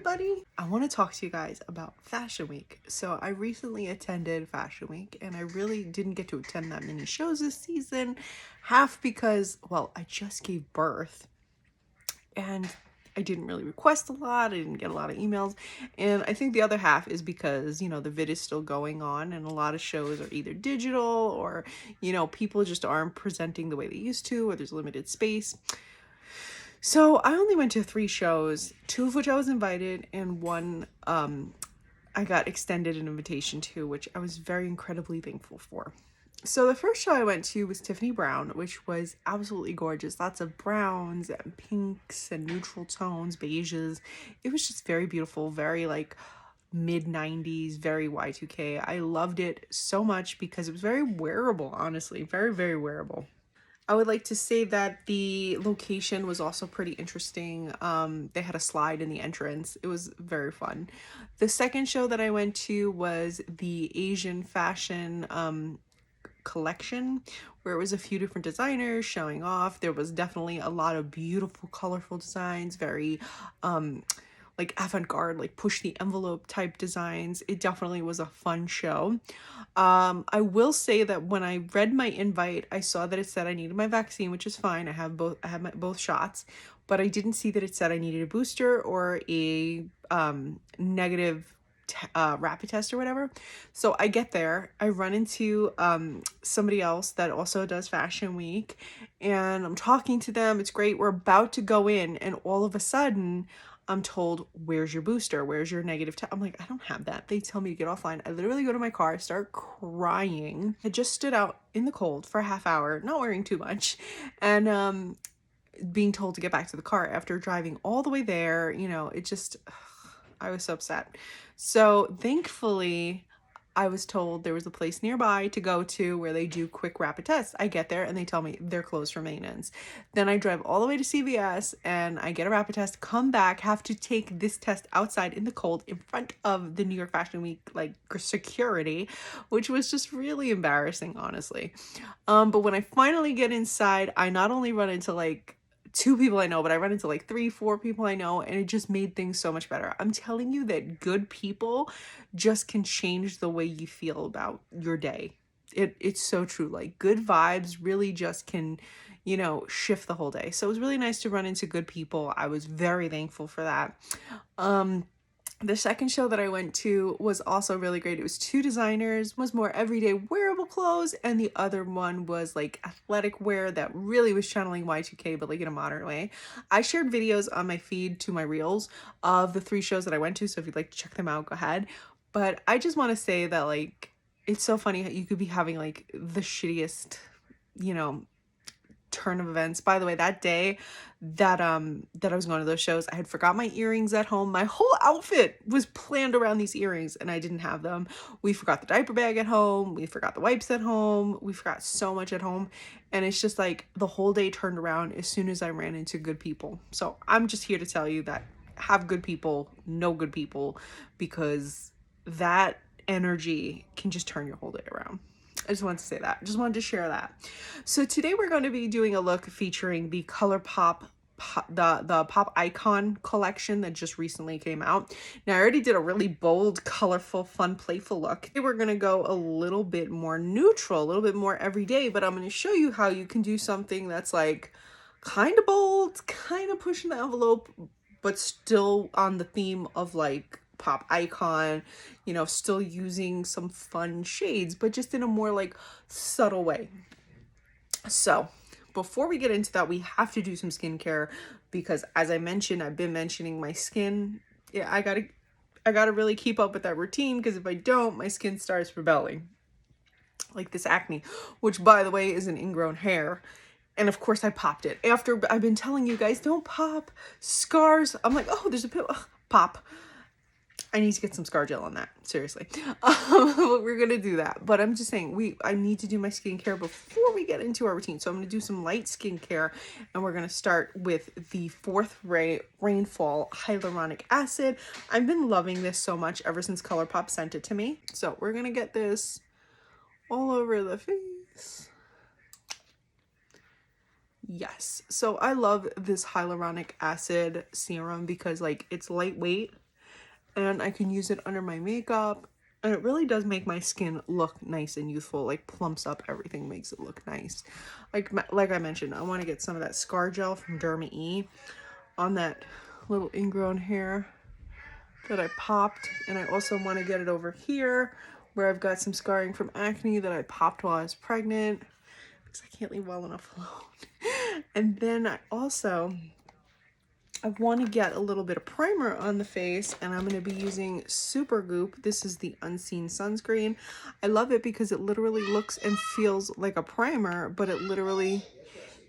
everybody. I want to talk to you guys about Fashion Week. So I recently attended Fashion Week and I really didn't get to attend that many shows this season. Half because, well, I just gave birth and I didn't really request a lot. I didn't get a lot of emails. And I think the other half is because, you know, the vid is still going on and a lot of shows are either digital or, you know, people just aren't presenting the way they used to, or there's limited space. So I only went to 3 shows, 2 of which I was invited, and one I got extended an invitation to, which I was very incredibly thankful for. So the first show I went to was Tiffany Brown, which was absolutely gorgeous. Lots of browns and pinks and neutral tones, beiges. It was just very beautiful, very like mid-90s, very Y2K. I loved it so much because it was very wearable, honestly. Very, very wearable. I would like to say that the location was also pretty interesting. They had a slide in the entrance. It was very fun. The second show that I went to was the Asian fashion collection, where it was a few different designers showing off. There was definitely a lot of beautiful, colorful designs, very like avant-garde, like push the envelope type designs. It definitely was a fun show. I will say that when I read my invite, I saw that it said I needed my vaccine, which is fine. I have both shots, but I didn't see that it said I needed a booster or a negative rapid test or whatever. So I get there, I run into somebody else that also does Fashion Week, and I'm talking to them. It's great. We're about to go in, and all of a sudden I'm told, where's your booster? Where's your negative test? I'm like, I don't have that. They tell me to get offline. I literally go to my car, start crying. I just stood out in the cold for a half hour, not wearing too much, and being told to get back to the car after driving all the way there. You know, it just, I was so upset. So thankfully, I was told there was a place nearby to go to where they do quick rapid tests. I get there and they tell me they're closed for maintenance. Then I drive all the way to CVS and I get a rapid test, come back, have to take this test outside in the cold in front of the New York Fashion Week like security, which was just really embarrassing, honestly. But when I finally get inside, I not only run into like 2 people I know, but I run into like 3, 4 people I know, and it just made things so much better. I'm telling you that good people just can change the way you feel about your day. It's so true. Like good vibes really just can, you know, shift the whole day. So it was really nice to run into good people. I was very thankful for that. The second show that I went to was also really great. It was 2 designers, was more everyday wearable clothes, and the other one was like athletic wear that really was channeling Y2K, but like in a modern way. I shared videos on my feed to my reels of the 3 shows that I went to, so if you'd like to check them out, go ahead. But I just want to say that like, it's so funny how you could be having like the shittiest, you know, turn of events. By the way, that day that I was going to those shows, I had forgot my earrings at home. My whole outfit was planned around these earrings and I didn't have them. We forgot the diaper bag at home. We forgot the wipes at home. We forgot so much at home. And it's just like the whole day turned around as soon as I ran into good people. So I'm just here to tell you that have good people, know good people, because that energy can just turn your whole day around. I just wanted to say that. Just wanted to share that. So today we're going to be doing a look featuring the ColourPop the Pop Icon collection that just recently came out. Now I already did a really bold, colorful, fun, playful look. Today we're going to go a little bit more neutral, a little bit more everyday, but I'm going to show you how you can do something that's like kind of bold, kind of pushing the envelope, but still on the theme of like pop icon, you know, still using some fun shades, but just in a more like subtle way. So before we get into that, we have to do some skincare because as I mentioned, I've been mentioning my skin. Yeah, I gotta really keep up with that routine because if I don't, my skin starts rebelling. Like this acne, which by the way is an ingrown hair. And of course I popped it. After I've been telling you guys, don't pop scars. I'm like, oh, there's a pimple. Pop. I need to get some scar gel on that, seriously. We're gonna do that, but I'm just saying I need to do my skincare before we get into our routine. So I'm gonna do some light skincare, and we're gonna start with the Fourth Rainfall Hyaluronic Acid. I've been loving this so much ever since ColourPop sent it to me. So we're gonna get this all over the face. Yes, so I love this hyaluronic acid serum because like it's lightweight. and I can use it under my makeup. And it really does make my skin look nice and youthful, like plumps up everything, makes it look nice. Like I mentioned, I want to get some of that scar gel from Derma E on that little ingrown hair that I popped. And I also want to get it over here where I've got some scarring from acne that I popped while I was pregnant because I can't leave well enough alone. And then I want to get a little bit of primer on the face, and I'm going to be using Supergoop. This is the Unseen Sunscreen. I love it because it literally looks and feels like a primer, but it literally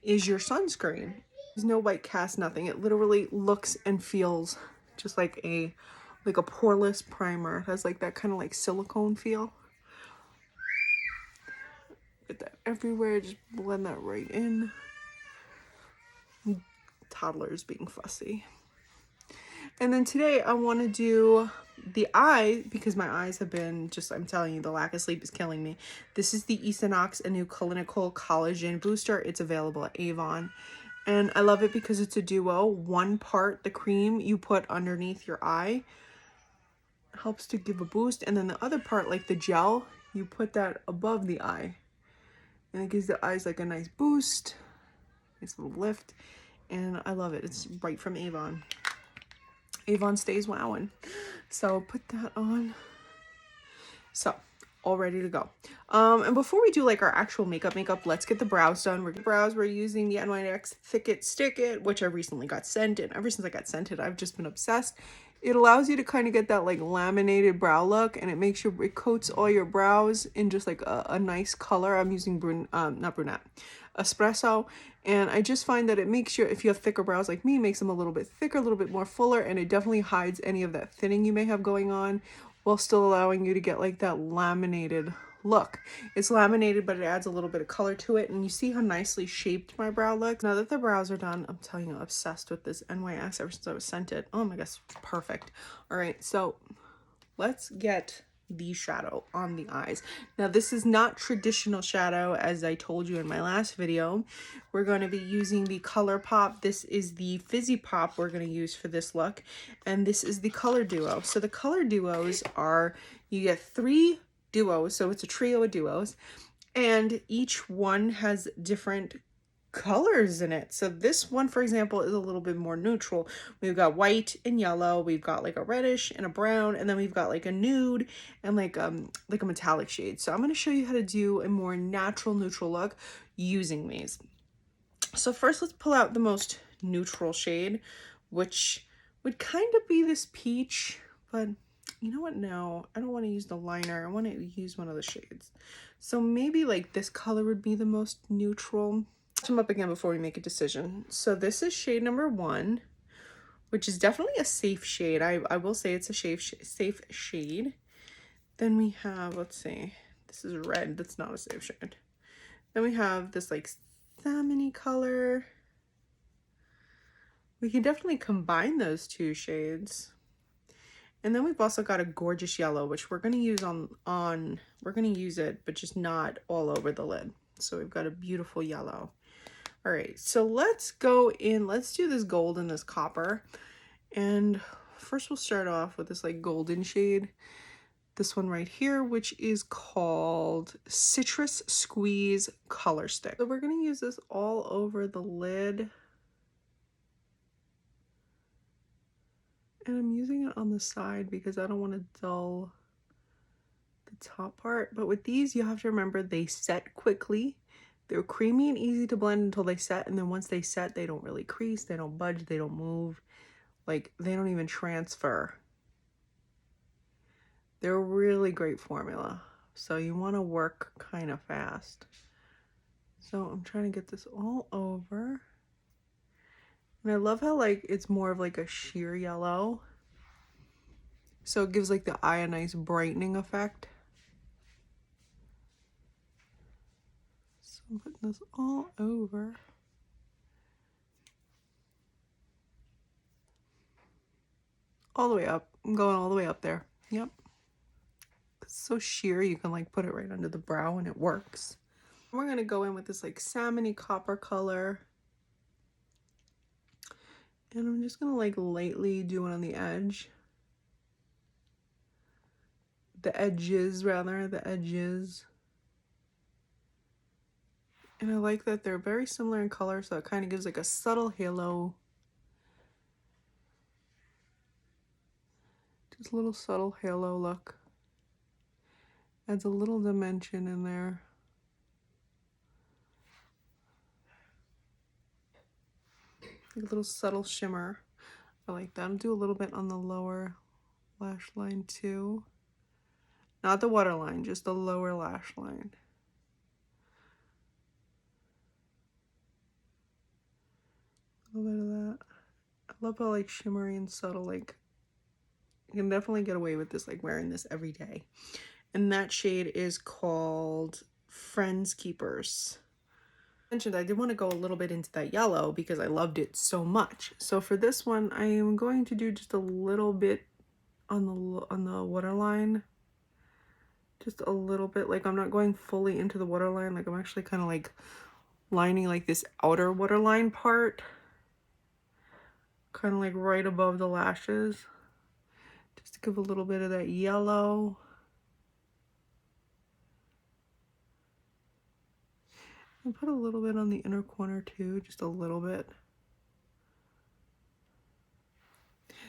is your sunscreen. There's no white cast, nothing. It literally looks and feels just like a poreless primer. It has like that kind of like silicone feel. Get that everywhere, just blend that right in. Toddlers being fussy. And then today I want to do the eye because my eyes have been just, I'm telling you, the lack of sleep is killing me. This is the Equinox, a new clinical collagen booster. It's available at Avon. And I love it because it's a duo. One part, the cream you put underneath your eye, helps to give a boost. And then the other part, like the gel, you put that above the eye. And it gives the eyes like a nice boost. Nice little lift. And I love it. It's right from Avon. Avon stays wowing. So put that on. So all ready to go. And before we do like our actual makeup, let's get the brows done. We're using the NYX Thick It Stick It, which I recently got sent, and ever since I got sent it, I've just been obsessed. It allows you to kind of get that like laminated brow look, and it coats all your brows in just like a nice color. I'm using not brunette, espresso, and I just find that it makes if you have thicker brows like me, makes them a little bit thicker, a little bit more fuller, and it definitely hides any of that thinning you may have going on while still allowing you to get like that laminated look. It's laminated, but it adds a little bit of color to it, and you see how nicely shaped my brow looks. Now that the brows are done, I'm telling you, I'm obsessed with this NYX ever since I was sent it. Oh my gosh, perfect. All right, so let's get the shadow on the eyes. Now this is not traditional shadow, as I told you in my last video. We're going to be using the ColourPop. This is the Fizzy Pop we're going to use for this look, and this is the Color Duo. So the Color Duos are, you get 3 duos, so it's a trio of duos, and each one has different colors in it. So this one, for example, is a little bit more neutral. We've got white and yellow, we've got like a reddish and a brown, and then we've got like a nude and like a metallic shade. So I'm going to show you how to do a more natural neutral look using these. So first, let's pull out the most neutral shade, which would kind of be this peach, but you know what? No, I don't want to use the liner. I want to use one of the shades. So maybe like this color would be the most neutral. Them up again before we make a decision. So this is shade number 1, which is definitely a safe shade. I will say it's a safe shade. Then we have, let's see, this is red. That's not a safe shade. Then we have this like salmon-y color. We can definitely combine those 2 shades. And then we've also got a gorgeous yellow, which we're going to use we're going to use it, but just not all over the lid. So we've got a beautiful yellow. All right, so let's go in, let's do this gold and this copper. And first we'll start off with this like golden shade. This one right here, which is called Citrus Squeeze Color Stick. So we're going to use this all over the lid. And I'm using it on the side because I don't want to dull the top part. But with these, you have to remember they set quickly. They're creamy and easy to blend until they set. And then once they set, they don't really crease. They don't budge. They don't move. Like, they don't even transfer. They're a really great formula. So you want to work kind of fast. So I'm trying to get this all over. And I love how like it's more of like a sheer yellow. So it gives like the eye a nice brightening effect. So I'm putting this all over. All the way up. I'm going all the way up there. Yep. It's so sheer you can like put it right under the brow and it works. We're going to go in with this like salmon-y copper color. And I'm just going to like lightly do it on the edge. the edges rather, the edges. And I like that they're very similar in color, so it kind of gives like a subtle halo. Just a little subtle halo look. Adds a little dimension in there. A little subtle shimmer. I like that. I'll do a little bit on the lower lash line too. Not the waterline, just the lower lash line. A little bit of that. I love how like shimmery and subtle, like you can definitely get away with this, like wearing this every day. And that shade is called Friends Keepers. I did want to go a little bit into that yellow because I loved it so much. So for this one, I am going to do just a little bit on the waterline. Just a little bit, like I'm not going fully into the waterline, like I'm actually kind of like lining like this outer waterline part. Kind of like right above the lashes. Just to give a little bit of that yellow. And put a little bit on the inner corner too, just a little bit.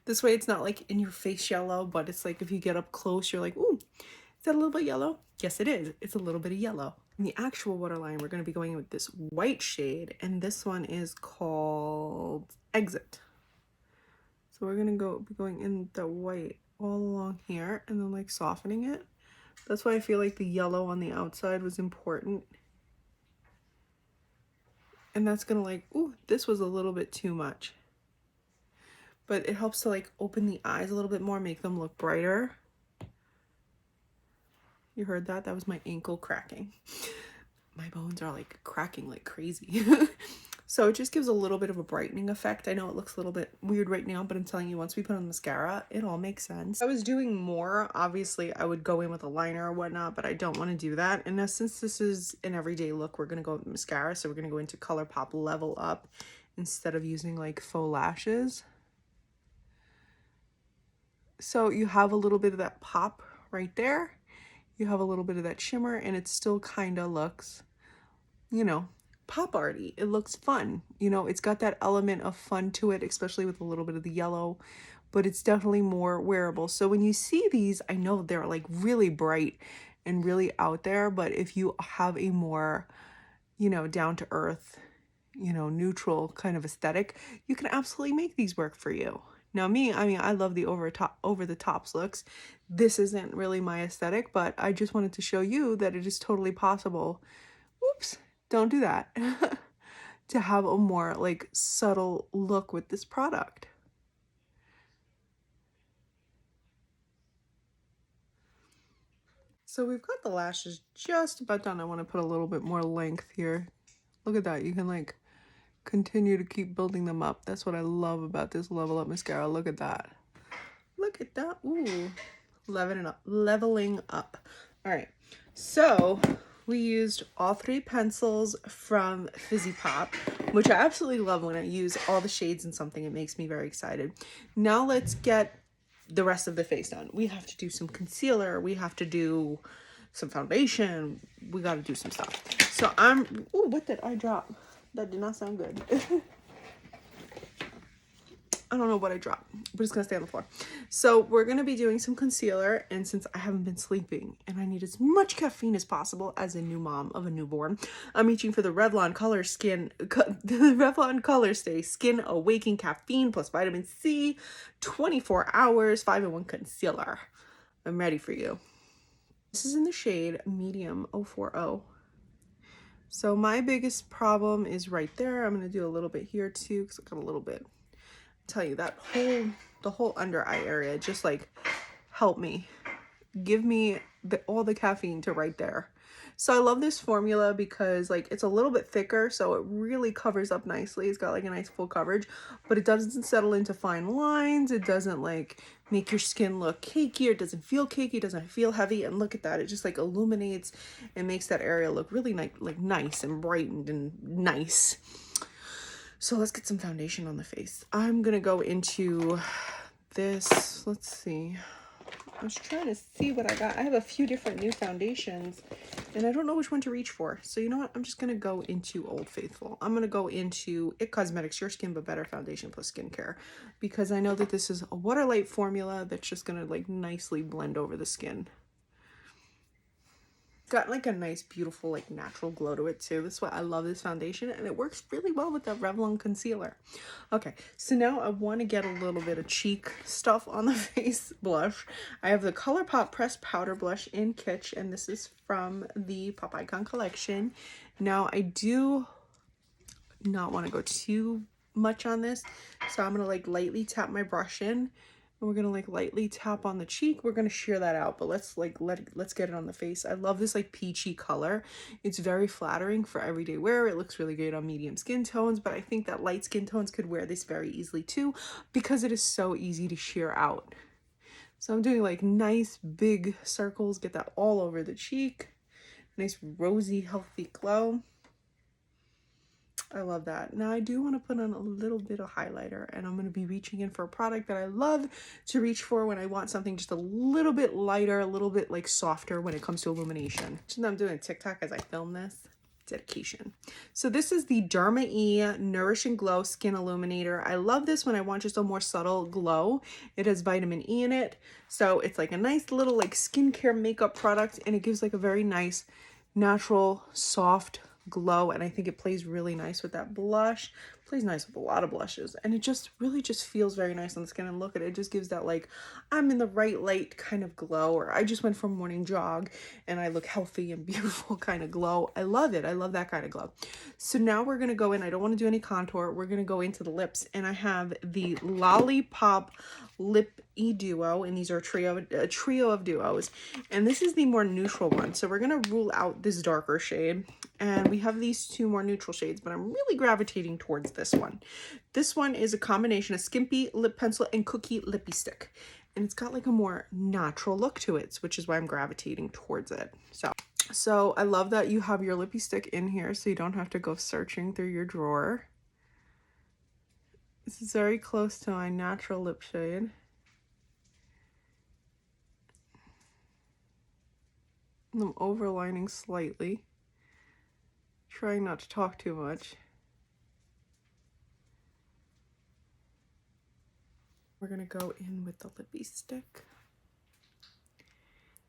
This way it's not like in your face yellow, but it's like if you get up close, you're like, ooh, is that a little bit yellow? Yes, it is. It's a little bit of yellow. In the actual waterline, we're going to be going with this white shade, and this one is called Exit. So we're going to be going in the white all along here and then like softening it. That's why I feel like the yellow on the outside was important. And that's gonna like, ooh, this was a little bit too much. But it helps to like open the eyes a little bit more, make them look brighter. You heard that? That was my ankle cracking. My bones are like cracking like crazy. So it just gives a little bit of a brightening effect. I know it looks a little bit weird right now, but I'm telling you, once we put on mascara, it all makes sense. If I was doing more, obviously I would go in with a liner or whatnot, but I don't want to do that. And now, since this is an everyday look, we're going to go with mascara. So we're going to go into ColourPop Level Up instead of using like faux lashes. So you have a little bit of that pop right there. You have a little bit of that shimmer, and it still kind of looks, you know, pop arty. It looks fun, you know, it's got that element of fun to it, especially with a little bit of the yellow, but it's definitely more wearable. So when you see these, I know they're like really bright and really out there, but if you have a more, you know, down to earth, you know, neutral kind of aesthetic, you can absolutely make these work for you. Now me, I mean, I love the over the tops looks. This isn't really my aesthetic, but I just wanted to show you that it is totally possible. Whoops. Don't do that. To have a more like subtle look with this product. So we've got the lashes just about done. I want to put a little bit more length here. Look at that. You can like continue to keep building them up. That's what I love about this Level Up mascara. Look at that. Look at that. Ooh. Leveling up. All right. So we used all three pencils from Fizzy Pop, which I absolutely love. When I use all the shades in something, it makes me very excited. Now let's get the rest of the face done. We have to do some concealer. We have to do some foundation. We got to do some stuff. So ooh, what did I drop? That did not sound good. I don't know what I dropped, but it's gonna stay on the floor. So we're gonna be doing some concealer, and since I haven't been sleeping and I need as much caffeine as possible as a new mom of a newborn, I'm reaching for the Revlon Colorstay Skin Awakening Caffeine plus Vitamin C, 24 hours, 5-in-1 concealer. I'm ready for you. This is in the shade Medium 040. So my biggest problem is right there. I'm gonna do a little bit here too, because I got a little bit. Tell you that the whole under eye area, just like help me, give me all the caffeine to right there. So I love this formula because like it's a little bit thicker, so it really covers up nicely. It's got like a nice full coverage, but it doesn't settle into fine lines. It doesn't like make your skin look cakey, or it doesn't feel cakey, it doesn't feel heavy. And look at that, it just like illuminates and makes that area look really nice and brightened and nice. So let's get some foundation on the face. I'm gonna go into this, let's see. I was trying to see what I got. I have a few different new foundations and I don't know which one to reach for. So you know what? I'm just going to go into Old Faithful. I'm going to go into IT Cosmetics Your Skin But Better Foundation Plus Skincare, because I know that this is a water light formula that's just going to like nicely blend over the skin. Got like a nice beautiful like natural glow to it too. That's why I love this foundation, and it works really well with that Revlon concealer. Okay, so now I want to get a little bit of cheek stuff on the face blush. I have the ColourPop pressed powder blush in Kitsch, and this is from the Pop Icon collection. Now I do not want to go too much on this, so I'm gonna like lightly tap my brush in. We're gonna like lightly tap on the cheek. We're gonna shear that out, but let's get it on the face. I love this like peachy color. It's very flattering for everyday wear. It looks really great on medium skin tones, but I think that light skin tones could wear this very easily too, because it is so easy to shear out. So I'm doing like nice big circles, get that all over the cheek. Nice rosy, healthy glow. I love that. Now I do want to put on a little bit of highlighter, and I'm going to be reaching in for a product that I love to reach for when I want something just a little bit lighter, a little bit like softer when it comes to illumination. So I'm doing TikTok as I film this. Dedication. So this is the Derma E Nourish and Glow Skin Illuminator. I love this when I want just a more subtle glow. It has vitamin E in it, so it's like a nice little like skincare makeup product, and it gives like a very nice natural soft glow, and I think it plays really nice with that blush. Plays nice with a lot of blushes, and it just really just feels very nice on the skin. And look at it, it just gives that like I'm in the right light kind of glow, or I just went for a morning jog and I look healthy and beautiful kind of glow. I love it. I love that kind of glow. So now we're gonna go in. I don't want to do any contour. We're gonna go into the lips, and I have the Lollipop Lip E Duo, and these are a trio of duos, and this is the more neutral one. So we're gonna rule out this darker shade, and we have these two more neutral shades, but I'm really gravitating towards this one. This one is a combination of Skimpy Lip Pencil and Cookie Lippy Stick, and it's got like a more natural look to it, which is why I'm gravitating towards it. So I love that you have your lippy stick in here, so you don't have to go searching through your drawer. This is very close to my natural lip shade. I'm overlining slightly, trying not to talk too much. We're gonna go in with the lippy stick.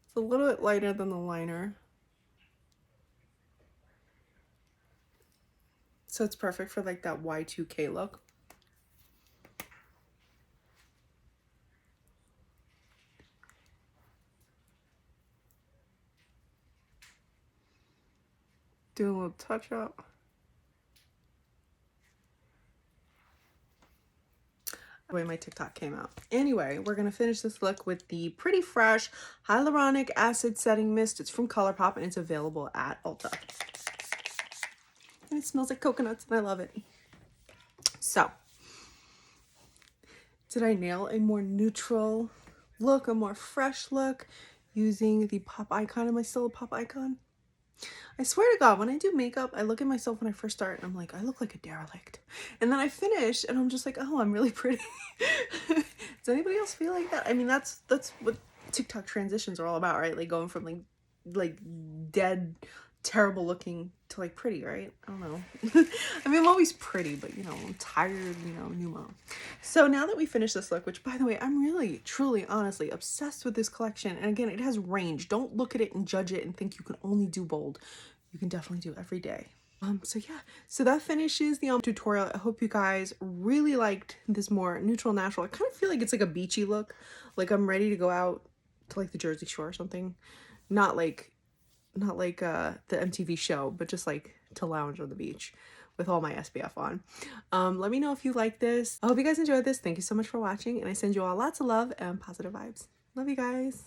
It's a little bit lighter than the liner, so it's perfect for like that Y2K look. Do a little touch up. The way my TikTok came out. Anyway, we're gonna finish this look with the Pretty Fresh Hyaluronic Acid Setting Mist. It's from ColourPop, and it's available at Ulta. And it smells like coconuts, and I love it. So, did I nail a more neutral look, a more fresh look, using the Pop Icon? Am I still a Pop Icon? I swear to God, when I do makeup, I look at myself when I first start and I'm like, I look like a derelict. And then I finish and I'm just like, oh, I'm really pretty. Does anybody else feel like that? I mean, that's what TikTok transitions are all about, right? Like going from like dead, terrible looking to like pretty, right? I don't know. I mean, I'm always pretty, but you know, I'm tired, you know, new mom. So now that we finished this look, which by the way, I'm really, truly, honestly obsessed with this collection. And again, it has range. Don't look at it and judge it and think you can only do bold. You can definitely do every day. So yeah, so that finishes the tutorial. I hope you guys really liked this more neutral, natural. I kind of feel like it's like a beachy look. Like I'm ready to go out to like the Jersey Shore or something. Not like the MTV show, but just like to lounge on the beach with all my SPF on. Let me know if you like this. I hope you guys enjoyed this. Thank you so much for watching, and I send you all lots of love and positive vibes. Love you guys.